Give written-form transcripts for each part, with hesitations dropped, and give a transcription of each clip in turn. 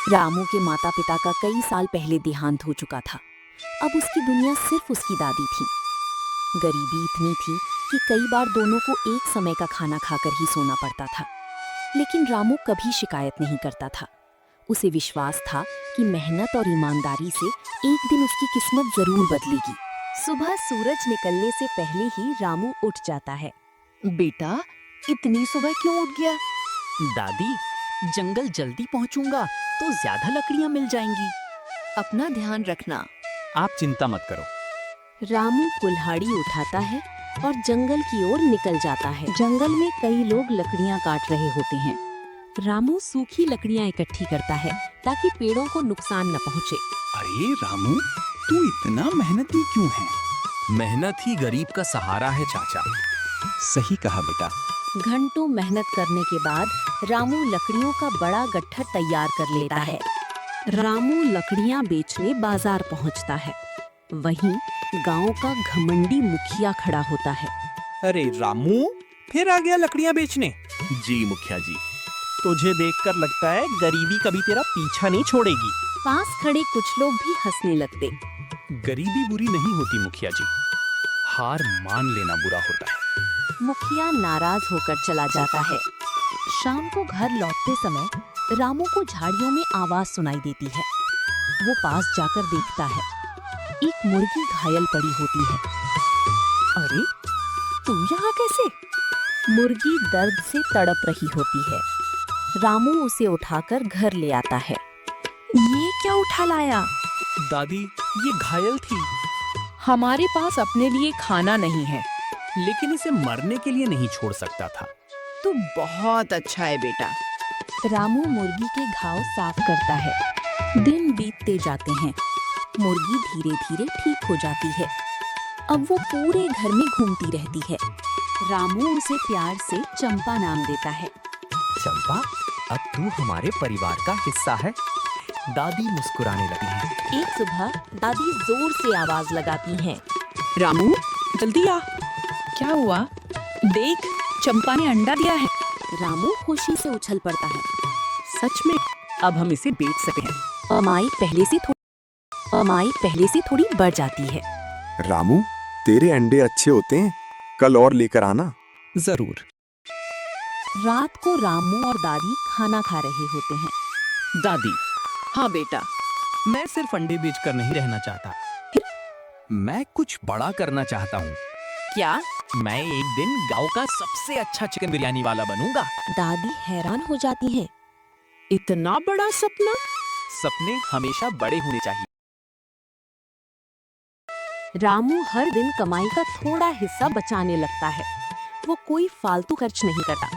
रामू के माता पिता का कई साल पहले देहांत हो चुका था। अब उसकी दुनिया सिर्फ उसकी दादी थी। गरीबी इतनी थी कि कई बार दोनों को एक समय का खाना खाकर ही सोना पड़ता था। लेकिन रामू कभी शिकायत नहीं करता था। उसे विश्वास था कि मेहनत और ईमानदारी से एक दिन उसकी किस्मत जरूर बदलेगी। सुबह सूरज निकलने से पहले ही रामू उठ जाता है। बेटा, इतनी सुबह क्यों उठ गया? दादी, जंगल जल्दी पहुंचूंगा तो ज्यादा लकड़ियां मिल जाएंगी। अपना ध्यान रखना। आप चिंता मत करो। रामू कुल्हाड़ी उठाता है और जंगल की ओर निकल जाता है। जंगल में कई लोग लकड़ियां काट रहे होते हैं। रामू सूखी लकड़ियां इकट्ठी करता है ताकि पेड़ों को नुकसान न पहुंचे। अरे रामू, तू इतना मेहनती क्यों है? मेहनत ही गरीब का सहारा है चाचा। सही कहा बेटा। घंटों मेहनत करने के बाद रामू लकड़ियों का बड़ा गट्ठर तैयार कर लेता है। रामू लकड़ियां बेचने बाजार पहुंचता है। वहीं गांव का घमंडी मुखिया खड़ा होता है। अरे रामू, फिर आ गया लकड़ियां बेचने? जी मुखिया जी। तुझे देखकर लगता है गरीबी कभी तेरा पीछा नहीं छोड़ेगी। पास खड़े कुछ लोग भी हंसने लगते। गरीबी बुरी नहीं होती मुखिया जी, हार मान लेना बुरा होता है। मुखिया नाराज होकर चला जाता है। शाम को घर लौटते समय रामू को झाड़ियों में आवाज सुनाई देती है। वो पास जाकर देखता है। एक मुर्गी घायल पड़ी होती है। अरे, तू यहाँ कैसे? मुर्गी दर्द से तड़प रही होती है। रामू उसे उठाकर घर ले आता है। ये क्या उठा लाया? दादी, ये घायल थी। हमारे पास अपने लिए खाना नहीं है। लेकिन इसे मरने के लिए नहीं छोड़ सकता था। तू बहुत अच्छा है बेटा। रामू मुर्गी के घाव साफ करता है। दिन बीतते जाते हैं। मुर्गी धीरे धीरे ठीक हो जाती है। अब वो पूरे घर में घूमती रहती है। रामू उसे प्यार से चंपा नाम देता है। चंपा, अब तू हमारे परिवार का हिस्सा है। दादी मुस्कुराने लगी है। एक सुबह दादी जोर से आवाज लगाती हैं। रामू, जल्दी आ। क्या हुआ? देख, चंपा ने अंडा दिया है। रामू खुशी से उछल पड़ता है। सच में? अब हम इसे बेच सकते हैं। अमाई पहले से थोड़ी बढ़ जाती है। रामू, तेरे अंडे अच्छे होते हैं, कल और लेकर आना। जरूर। रात को रामू और दादी खाना खा रहे होते हैं। दादी, हाँ बेटा। मैं सिर्फ अंडे बेचकर नहीं रहना चाहता। मैं कुछ बड़ा करना चाहता हूँ। क्या? मैं एक दिन गांव का सबसे अच्छा चिकन बिरयानी वाला बनूंगा। दादी हैरान हो जाती हैं। इतना बड़ा सपना? सपने हमेशा बड़े होने चाहिए। रामू हर दिन कमाई का थोड़ा हिस्सा बचाने लगता है। वो कोई फालतू खर्च नहीं करता।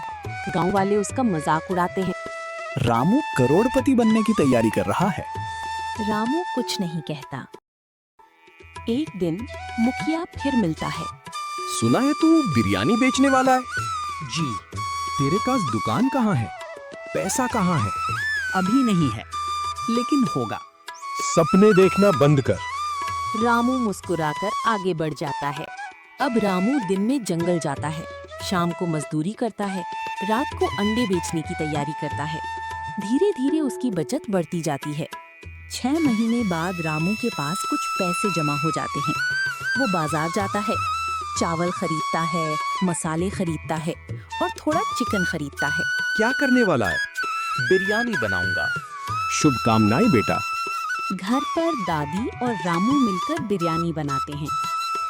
गांव वाले उसका मजाक उड़ाते हैं। रामू करोड़पति बनने की तैयारी कर रहा है। रामू कुछ नहीं कहता। एक दिन मुखिया फिर मिलता है। सुना है तू बिरयानी बेचने वाला है? जी। तेरे पास दुकान कहाँ है? पैसा कहाँ है? अभी नहीं है, लेकिन होगा। सपने देखना बंद कर। रामू मुस्कुराकर आगे बढ़ जाता है। अब रामू दिन में जंगल जाता है, शाम को मजदूरी करता है, रात को अंडे बेचने की तैयारी करता है। धीरे धीरे उसकी बचत बढ़ती जाती है। 6 महीने बाद रामू के पास कुछ पैसे जमा हो जाते हैं। वो बाजार जाता है, चावल खरीदता है, मसाले खरीदता है और थोड़ा चिकन खरीदता है। क्या करने वाला है? बिरयानी बनाऊंगा। शुभकामनाएं बेटा। घर पर दादी और रामू मिलकर बिरयानी बनाते हैं।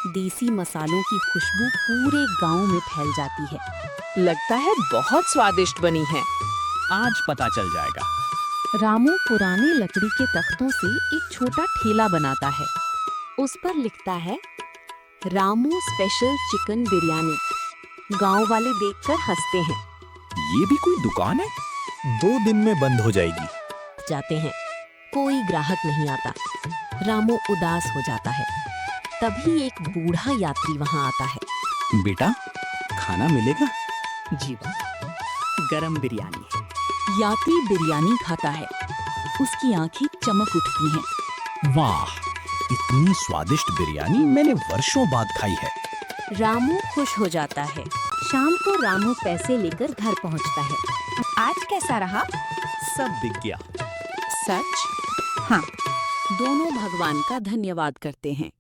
देसी मसालों की खुशबू पूरे गांव में फैल जाती है। लगता है बहुत स्वादिष्ट बनी है। आज पता चल जाएगा। रामू पुराने लकड़ी के तख्तों से एक छोटा ठेला बनाता है। उस पर लिखता है, रामू स्पेशल चिकन बिरयानी। गांव वाले देखकर हंसते हैं। ये भी कोई दुकान है? 2 दिन में बंद हो जाएगी। जाते हैं, कोई ग्राहक नहीं आता। रामू उदास हो जाता है। तभी एक बूढ़ा यात्री वहां आता है। बेटा, खाना मिलेगा? जी, गरम बिरयानी है। यात्री बिरयानी खाता है। उसकी आंखें चमक उठती हैं। वाह, इतनी स्वादिष्ट बिरयानी मैंने वर्षों बाद खाई है। रामू खुश हो जाता है। शाम को रामू पैसे लेकर घर पहुंचता है। आज कैसा रहा? सब बिक गया। सच? हाँ। दोनों भगवान का धन्यवाद करते हैं।